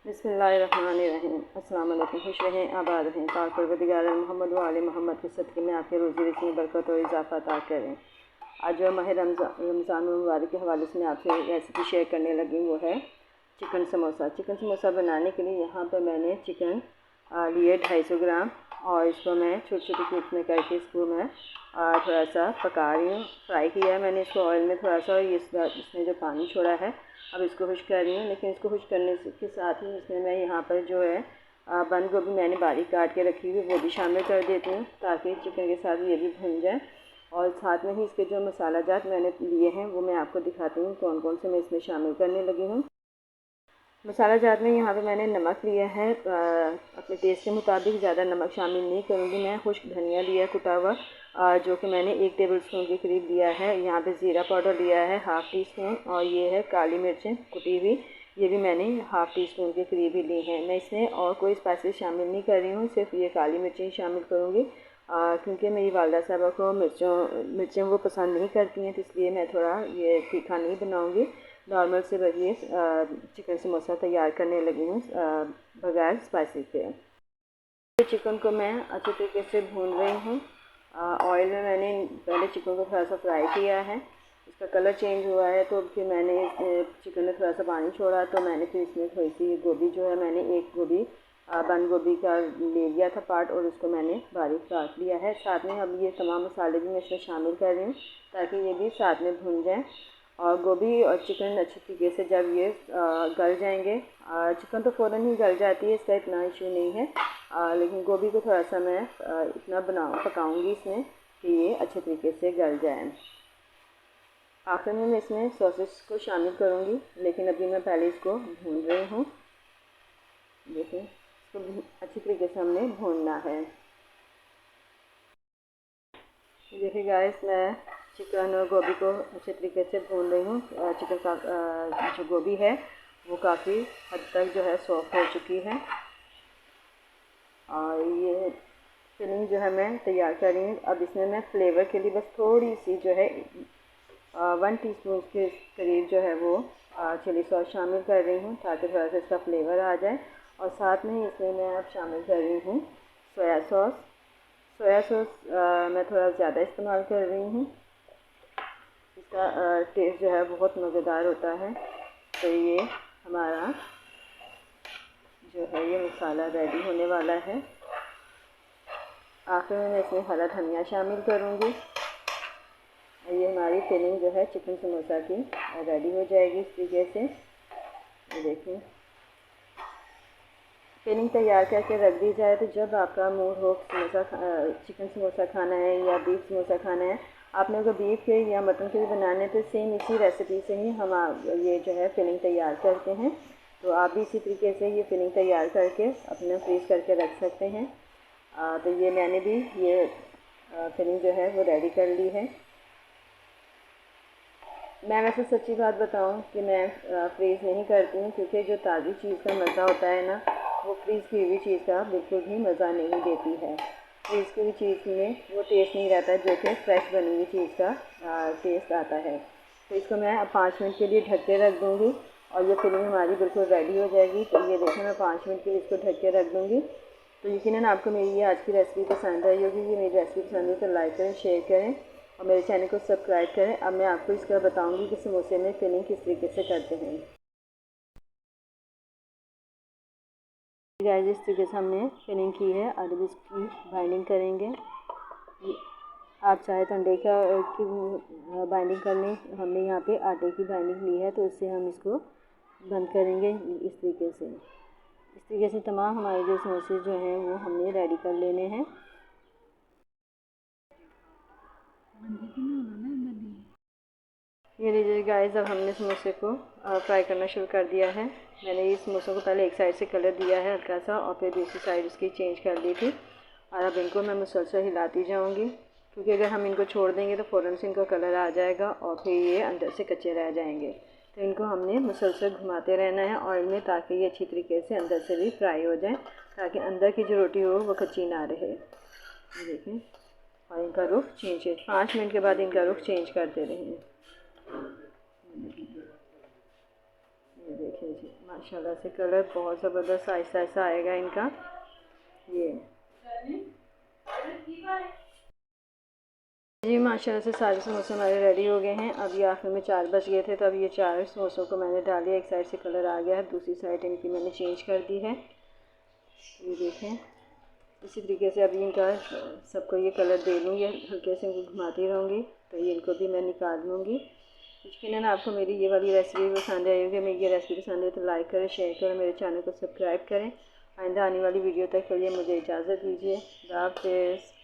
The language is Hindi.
बिस्मिल्लाहिर्रहमानिर्रहीम। अस्सलाम वालेकुम। खुश रहें, आबाद रहें। पाक परवरदिगार मोहम्मद व आले मोहम्मद के सदक़े में आपके रोज़ी रोटी में बरकत और इजाफ़ा अता करें। आज जो माह रमज़ान मुबारक के हवाले से मैं आपसे रेसिपी शेयर करने लगी वो है चिकन समोसा। चिकन समोसा बनाने के लिए यहाँ पर मैंने चिकन लिए 250 ग्राम और इसको मैं छोटे छोटे क्यूब्स में करके इसको मैं थोड़ा सा पका रही हूँ। फ्राई किया है मैंने इसको ऑयल में थोड़ा सा, और इसमें जो पानी छोड़ा है अब इसको खुश कर रही हूँ। लेकिन इसको खुश करने के साथ ही इसमें मैं यहाँ पर जो है बंद गोभी मैंने बारीक काट के रखी हुई वो भी शामिल कर देती हूँ, ताकि चिकन के साथ ये भी भुन जाए। और साथ में ही इसके जो मसाला जात मैंने लिए हैं वो मैं आपको दिखाती हूँ कौन कौन से मैं इसमें शामिल करने लगी हूँ। मसाला जात में यहाँ पे मैंने नमक लिया है अपने टेस्ट के मुताबिक, ज़्यादा नमक शामिल नहीं करूँगी मैं। खुश्क धनिया लिया है कुटा हुआ जो कि मैंने 1 टेबल स्पून के करीब लिया है। यहाँ पे ज़ीरा पाउडर लिया है 1/2 टीस्पून, और ये है काली मिर्चें कुटी हुई, ये भी मैंने 1/2 टीस्पून के करीब ही ली हैं। मैं इसमें और कोई स्पाइसेस शामिल नहीं कर रही हूँ, सिर्फ ये काली मिर्चें ही शामिल करूँगी क्योंकि मेरी वालदा साहबा को मिर्चें वो पसंद नहीं करती हैं, तो इसलिए मैं थोड़ा ये तीखा नहीं बनाऊँगी। नॉर्मल से बस चिकन समोसा तैयार करने लगी हूँ बगैर स्पाइसी के। चिकन को मैं अच्छे तरीके से भून रही हूँ। ऑयल में मैंने पहले चिकन को थोड़ा सा फ्राई किया है, इसका कलर चेंज हुआ है, तो फिर मैंने चिकन में थोड़ा सा पानी छोड़ा, तो मैंने फिर इसमें थोड़ी सी गोभी जो है मैंने एक गोभी बंद गोभी का ले लिया था पार्ट, और उसको मैंने बारीक काट लिया है। साथ में अब ये तमाम मसाले भी मैं इसमें शामिल कर रही हूँ ताकि ये भी साथ में भुन जाए। और गोभी और चिकन अच्छी तरीके से जब ये गल जाएंगे, चिकन तो फ़ौरन ही गल जाती है, इसका इतना इशू नहीं है, लेकिन गोभी को थोड़ा सा मैं इतना पकाऊंगी इसमें कि ये अच्छे तरीके से गल जाए। आखिर में मैं इसमें सॉसेस को शामिल करूंगी, लेकिन अभी मैं पहले इसको भून रही हूँ। देखिए इसको अच्छी तरीके से हमने भूनना है। देखिए गाइस, मैं चिकन और गोभी को अच्छे तरीके से भून रही हूँ। चिकन का जो गोभी है वो काफ़ी हद तक जो है सॉफ्ट हो चुकी है, और ये फिलिंग जो है मैं तैयार कर रही हूँ। अब इसमें मैं फ्लेवर के लिए बस थोड़ी सी जो है 1 टीस्पून के करीब जो है वो चिली सॉस शामिल कर रही हूँ, ताकि थोड़ा सा इसका फ्लेवर आ जाए। और साथ में ही इसमें मैं अब शामिल कर रही हूँ सोया सॉस। सोया सॉस मैं थोड़ा ज़्यादा इस्तेमाल कर रही हूँ, इसका टेस्ट जो है बहुत मज़ेदार होता है। तो ये हमारा जो है ये मसाला रेडी होने वाला है। आखिर में मैं इसमें हरा धनिया शामिल करूँगी। ये हमारी फिलिंग जो है चिकन समोसा की रेडी हो जाएगी इस तरीके से। ये देखिए फिलिंग तैयार करके रख दी जाए, तो जब आपका मूड हो चिकन समोसा खाना है या बीफ समोसा खाना है, आपने अगर बीफ के या मटन के भी बनाने तो सेम इसी रेसिपी से ही हम ये जो है फिलिंग तैयार करते हैं। तो आप भी इसी तरीके से ये फिलिंग तैयार करके अपने फ्रीज करके रख सकते हैं। तो ये मैंने भी ये फिलिंग जो है वो रेडी कर ली है। मैं वैसे सच्ची बात बताऊं कि मैं फ्रीज़ नहीं करती हूँ, क्योंकि जो ताज़ी चीज़ का मज़ा होता है ना, वो फ्रीज़ की हुई चीज़ का बिल्कुल भी मज़ा नहीं देती है। फ्रीज़ की हुई चीज़ में वो टेस्ट नहीं रहता जो कि फ्रेश बनी हुई चीज़ का टेस्ट आता है। तो इसको मैं अब 5 मिनट के लिए ढक के रख दूँगी, और ये फिलिंग हमारी बिल्कुल रेडी हो जाएगी। तो ये देखें, मैं 5 मिनट के लिए इसको ढक के रख दूँगी। तो यकीनन आपको मेरी ये आज की रेसिपी पसंद आई होगी। ये मेरी रेसिपी पसंद है तो लाइक करें, शेयर करें और मेरे चैनल को सब्सक्राइब करें। अब मैं आपको इसका बताऊंगी कि समोसे में फिलिंग किस तरीके से करते हैं। गाइस, इस तरीके से हमने फिलिंग की है, अब इसकी बाइंडिंग करेंगे। आप चाहे तो अंडे की बाइंडिंग कर लें, हमने यहाँ पे आटे की बाइंडिंग ली है, तो इससे हम इसको बंद करेंगे इस तरीके से। इस तरीके से तमाम हमारे जो समोसे जो हैं वो हमने रेडी कर लेने हैं। ये लीजिए गाइस, अब हमने समोसे को फ्राई करना शुरू कर दिया है। मैंने ये समोसों को पहले एक साइड से कलर दिया है हल्का सा, और फिर दूसरी साइड उसकी चेंज कर दी थी। और अब इनको मैं मुसलसल हिलाती जाऊंगी, क्योंकि अगर हम इनको छोड़ देंगे तो फ़ौरन से इनका कलर आ जाएगा और फिर ये अंदर से कच्चे रह जाएंगे। तो इनको हमने मुसलसल घुमाते रहना है ऑयल में, ताकि ये अच्छी तरीके से अंदर से भी फ्राई हो जाए, ताकि अंदर की जो रोटी हो वो कच्ची ना रहे। देखें, और इनका रुख चेंज 5 मिनट के बाद इनका रुख चेंज करते रहें। ये देखिए जी, माशाल्लाह से कलर बहुत ज़बरदस्त आहिस्ता आहिस्ता आएगा इनका। ये जी माशाल्लाह से सारे समोसे हमारे रेडी हो गए हैं। अब ये आखिर में 4 बज गए थे, तो अब ये 4 समोसों को मैंने डाल दिया। एक साइड से कलर आ गया है, दूसरी साइड इनकी मैंने चेंज कर दी है। ये देखें, इसी तरीके से अभी इनका सबको ये कलर दे लूँगी, हल्के से इनको घुमाती रहूँगी, तो ये इनको भी मैं निकाल लूँगी। यकीनन आपको मेरी ये वाली रेसिपी पसंद आई होगी। मेरी ये रेसिपी पसंद है तो लाइक करें, शेयर करें, मेरे चैनल को सब्सक्राइब करें। आइंदा आने वाली वीडियो तक के लिए मुझे इजाज़त दीजिए। अल्लाह हाफ़िज़।